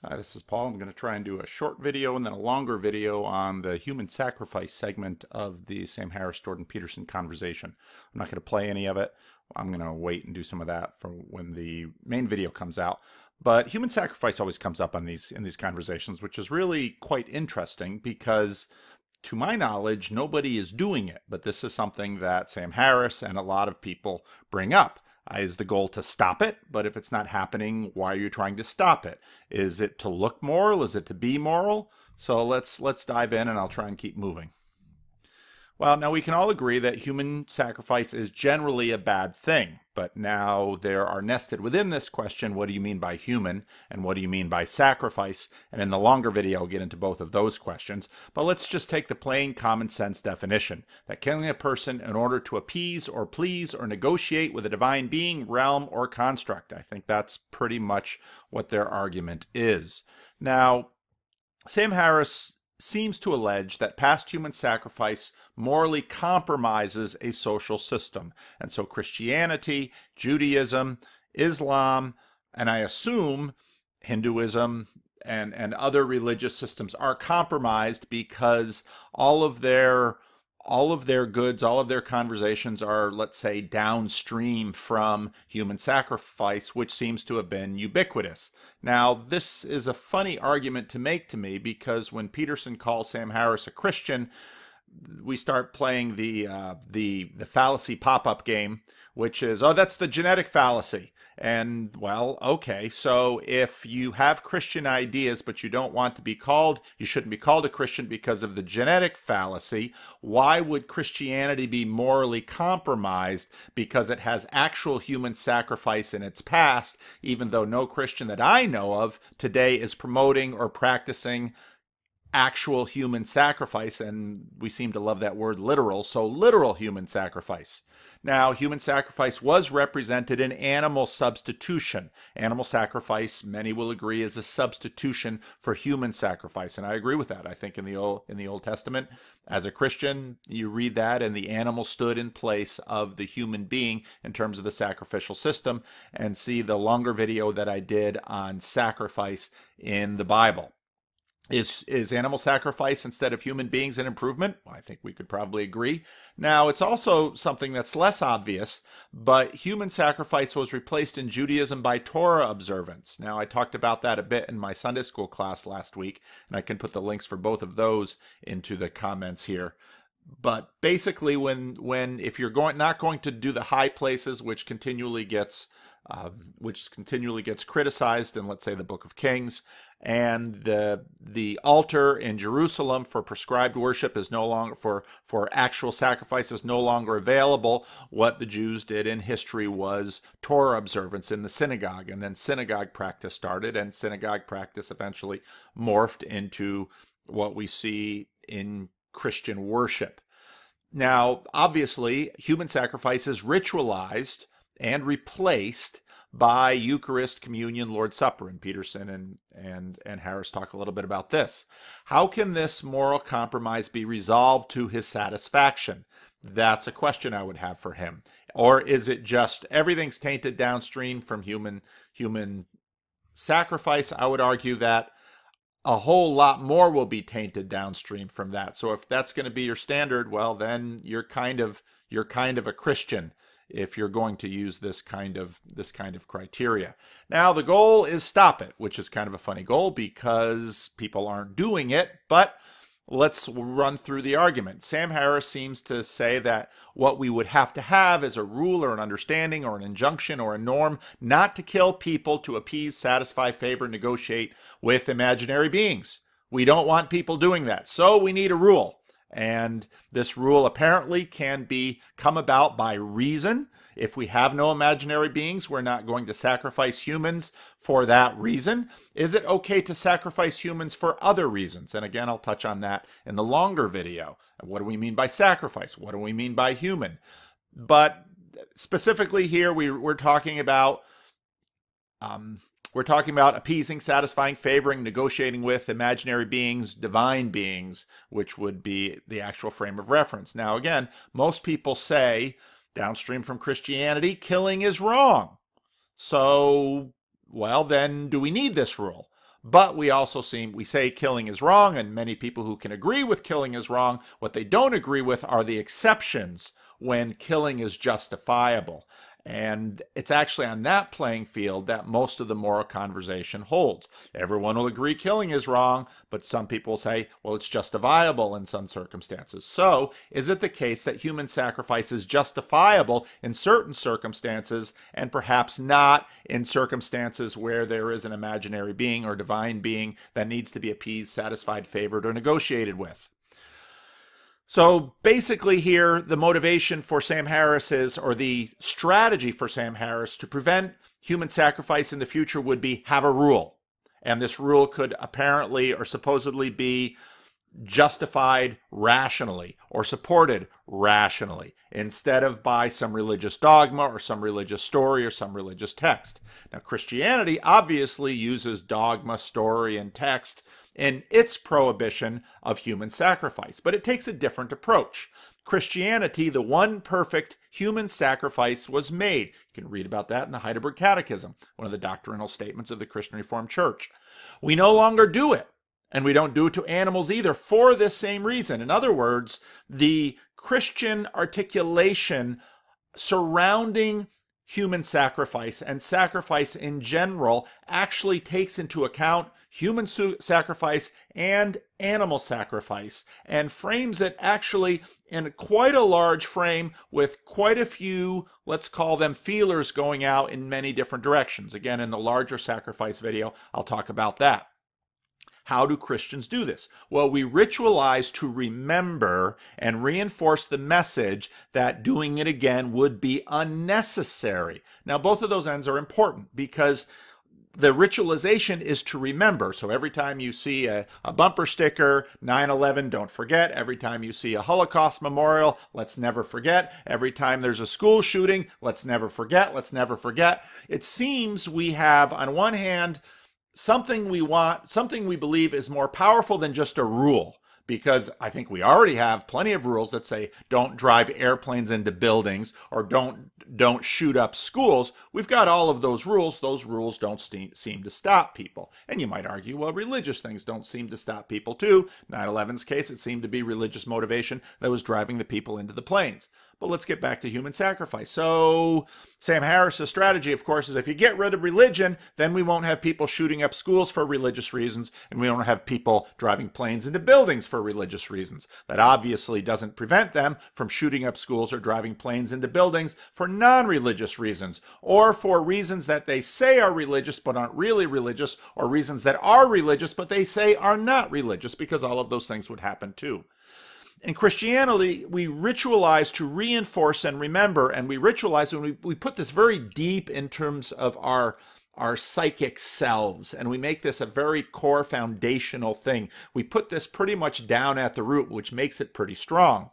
Hi, this is Paul. I'm going to try and do a short video and then a longer video on the human sacrifice segment of the Sam Harris, Jordan Peterson conversation. I'm not going to play any of it. I'm going to wait and do some of that for when the main video comes out. But human sacrifice always comes up on in these conversations, which is really quite interesting because to my knowledge, nobody is doing it. But this is something that Sam Harris and a lot of people bring up. Is the goal to stop it? But if it's not happening, why are you trying to stop it? Is it to look moral? Is it to be moral? So let's dive in and I'll try and keep moving. Well, now we can all agree that human sacrifice is generally a bad thing, but now there are nested within this question, what do you mean by human and what do you mean by sacrifice? And in the longer video, I'll get into both of those questions, but let's just take the plain common sense definition, that killing a person in order to appease or please or negotiate with a divine being, realm, or construct. I think that's pretty much what their argument is. Now, Sam Harris seems to allege that past human sacrifice morally compromises a social system. And so Christianity, Judaism, Islam, and I assume Hinduism and other religious systems are compromised because all of their goods, all of their conversations are, let's say, downstream from human sacrifice, which seems to have been ubiquitous. Now, this is a funny argument to make to me because when Peterson calls Sam Harris a Christian, we start playing the fallacy pop-up game, which is, oh, that's the genetic fallacy. And, well, okay, so if you have Christian ideas, but you don't want to be called, you shouldn't be called a Christian because of the genetic fallacy, why would Christianity be morally compromised because it has actual human sacrifice in its past, even though no Christian that I know of today is promoting or practicing actual human sacrifice, and we seem to love that word literal, so literal human sacrifice. Now, human sacrifice was represented in animal substitution. Animal sacrifice, many will agree, is a substitution for human sacrifice, and I agree with that. I think in the Old Testament, as a Christian, you read that, and the animal stood in place of the human being in terms of the sacrificial system, and see the longer video that I did on sacrifice in the Bible. Is animal sacrifice instead of human beings an improvement? Well, I think we could probably agree. Now, it's also something that's less obvious, but human sacrifice was replaced in Judaism by Torah observance. Now, I talked about that a bit in my Sunday school class last week, and I can put the links for both of those into the comments here. But basically, if you're not going to do the high places, which continually gets criticized in, let's say, the Book of Kings, and the altar in Jerusalem for prescribed worship is no longer for actual sacrifice is no longer available. What the Jews did in history was Torah observance in the synagogue, and then synagogue practice started, and synagogue practice eventually morphed into what we see in Christian worship. Now, obviously, human sacrifice is ritualized and replaced by Eucharist, communion, Lord's Supper, and Peterson and Harris talk a little bit about this. How can this moral compromise be resolved to his satisfaction? That's a question I would have for him. Or is it just everything's tainted downstream from human sacrifice? I would argue that a whole lot more will be tainted downstream from that. So if that's going to be your standard, well, then you're kind of a Christian if you're going to use this kind of criteria. Now, the goal is stop it, which is kind of a funny goal because people aren't doing it, but let's run through the argument. Sam Harris seems to say that what we would have to have is a rule or an understanding or an injunction or a norm not to kill people to appease, satisfy, favor, negotiate with imaginary beings. We don't want people doing that, so we need a rule. And this rule apparently can come about by reason. If we have no imaginary beings, we're not going to sacrifice humans for that reason. Is it okay to sacrifice humans for other reasons? And again, I'll touch on that in the longer video. What do we mean by sacrifice? What do we mean by human? But specifically here, we're talking about appeasing, satisfying, favoring, negotiating with imaginary beings, divine beings, which would be the actual frame of reference. Now, again, most people say, downstream from Christianity, killing is wrong. So, well, then do we need this rule? But we say killing is wrong, and many people who can agree with killing is wrong. What they don't agree with are the exceptions when killing is justifiable. And it's actually on that playing field that most of the moral conversation holds. Everyone will agree killing is wrong, but some people say, well, it's justifiable in some circumstances. So, is it the case that human sacrifice is justifiable in certain circumstances and perhaps not in circumstances where there is an imaginary being or divine being that needs to be appeased, satisfied, favored, or negotiated with? So basically here, the motivation for Sam Harris is, or the strategy for Sam Harris to prevent human sacrifice in the future would be have a rule. And this rule could apparently or supposedly be justified rationally or supported rationally instead of by some religious dogma or some religious story or some religious text. Now, Christianity obviously uses dogma, story, and text in its prohibition of human sacrifice, but it takes a different approach. Christianity, the one perfect human sacrifice was made. You can read about that in the Heidelberg Catechism, one of the doctrinal statements of the Christian Reformed Church. We no longer do it, and we don't do it to animals either for this same reason. In other words, the Christian articulation surrounding human sacrifice and sacrifice in general actually takes into account human sacrifice and animal sacrifice and frames it actually in quite a large frame with quite a few, let's call them feelers, going out in many different directions. Again, in the larger sacrifice video, I'll talk about that. How do Christians do this? Well, we ritualize to remember and reinforce the message that doing it again would be unnecessary. Now, both of those ends are important because the ritualization is to remember. So every time you see a bumper sticker, 9/11, don't forget. Every time you see a Holocaust memorial, let's never forget. Every time there's a school shooting, let's never forget. Let's never forget. It seems we have, on one hand, something we believe is more powerful than just a rule. Because I think we already have plenty of rules that say don't drive airplanes into buildings or don't shoot up schools. We've got all of those rules. Those rules don't seem to stop people. And you might argue, well, religious things don't seem to stop people too. 9/11's case, it seemed to be religious motivation that was driving the people into the planes. But let's get back to human sacrifice. So Sam Harris's strategy, of course, is if you get rid of religion, then we won't have people shooting up schools for religious reasons, and we won't have people driving planes into buildings for religious reasons. That obviously doesn't prevent them from shooting up schools or driving planes into buildings for non-religious reasons, or for reasons that they say are religious but aren't really religious, or reasons that are religious but they say are not religious, because all of those things would happen too. In Christianity, we ritualize to reinforce and remember, and we ritualize when we put this very deep in terms of our psychic selves, and we make this a very core foundational thing. We put this pretty much down at the root, which makes it pretty strong.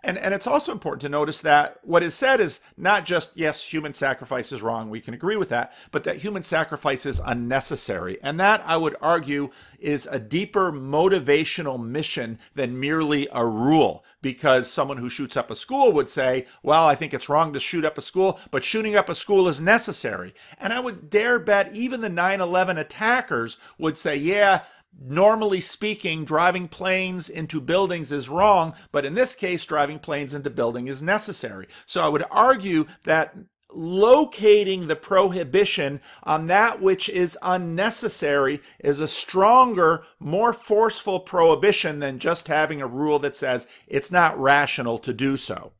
And it's also important to notice that what is said is not just, yes, human sacrifice is wrong, we can agree with that, but that human sacrifice is unnecessary. And that, I would argue, is a deeper motivational mission than merely a rule. Because someone who shoots up a school would say, well, I think it's wrong to shoot up a school, but shooting up a school is necessary. And I would dare bet even the 9/11 attackers would say, yeah, normally speaking, driving planes into buildings is wrong, but in this case, driving planes into building is necessary. So I would argue that locating the prohibition on that which is unnecessary is a stronger, more forceful prohibition than just having a rule that says it's not rational to do so.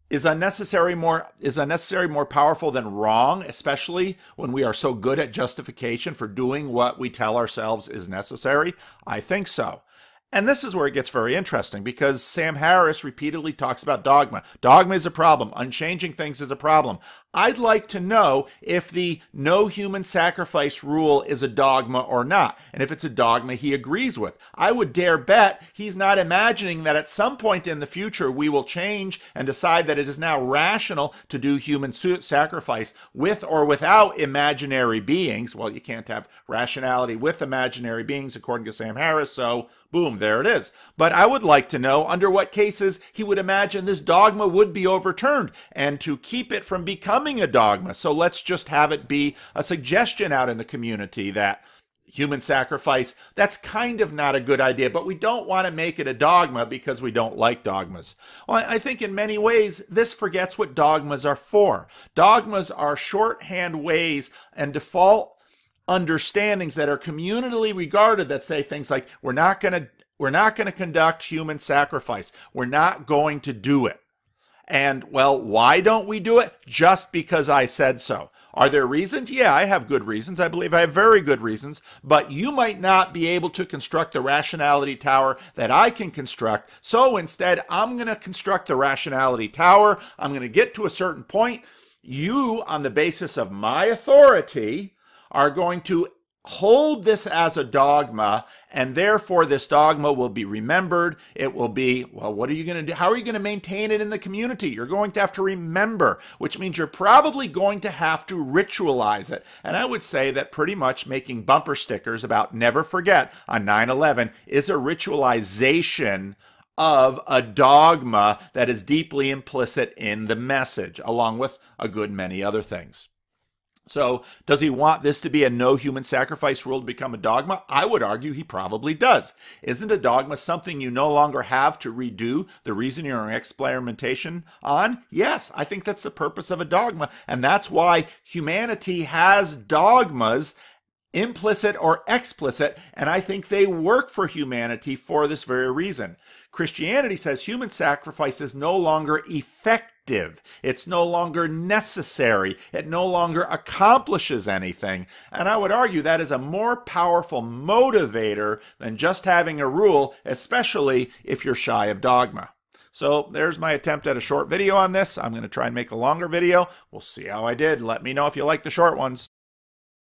Is unnecessary more powerful than wrong, especially when we are so good at justification for doing what we tell ourselves is necessary? I think so. And this is where it gets very interesting, because Sam Harris repeatedly talks about dogma. Dogma is a problem. Unchanging things is a problem. I'd like to know if the no human sacrifice rule is a dogma or not. And if it's a dogma he agrees with. I would dare bet he's not imagining that at some point in the future we will change and decide that it is now rational to do human sacrifice with or without imaginary beings. Well, you can't have rationality with imaginary beings according to Sam Harris, so boom, there it is. But I would like to know under what cases he would imagine this dogma would be overturned, and to keep it from becoming a dogma. So let's just have it be a suggestion out in the community that human sacrifice, that's kind of not a good idea, but we don't want to make it a dogma because we don't like dogmas. Well, I think in many ways, this forgets what dogmas are for. Dogmas are shorthand ways and default understandings that are communally regarded that say things like, we're not going to conduct human sacrifice. We're not going to do it. And, well, why don't we do it? Just because I said so. Are there reasons? Yeah, I have good reasons. I believe I have very good reasons. But you might not be able to construct the rationality tower that I can construct. So instead, I'm going to construct the rationality tower. I'm going to get to a certain point. You, on the basis of my authority, are going to hold this as a dogma, and therefore this dogma will be remembered. It will be, well, what are you going to do? How are you going to maintain it in the community? You're going to have to remember, which means you're probably going to have to ritualize it. And I would say that pretty much making bumper stickers about never forget on 9/11 is a ritualization of a dogma that is deeply implicit in the message, along with a good many other things. So does he want this to be a no human sacrifice rule to become a dogma? I would argue he probably does. Isn't a dogma something you no longer have to redo the reasoning or experimentation on? Yes, I think that's the purpose of a dogma. And that's why humanity has dogmas, implicit or explicit, and I think they work for humanity for this very reason. Christianity says human sacrifice is no longer effective. It's no longer necessary. It no longer accomplishes anything. And I would argue that is a more powerful motivator than just having a rule, especially if you're shy of dogma. So there's my attempt at a short video on this. I'm going to try and make a longer video. We'll see how I did. Let me know if you like the short ones.